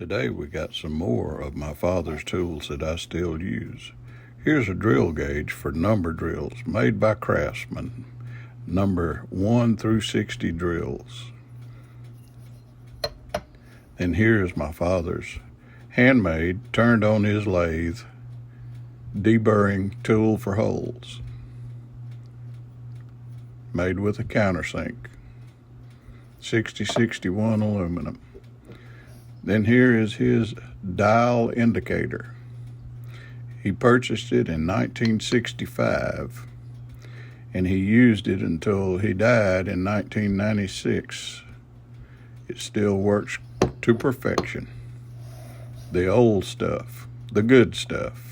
Today we got some more of my father's tools that I still use. Here's a drill gauge for number drills made by Craftsman, number 1 through 60 drills. And here is my father's handmade, turned on his lathe, deburring tool for holes, made with a countersink, 6061 aluminum. Then here is his dial indicator. He purchased it in 1965, and he used it until he died in 1996. It still works to perfection. The old stuff, the good stuff.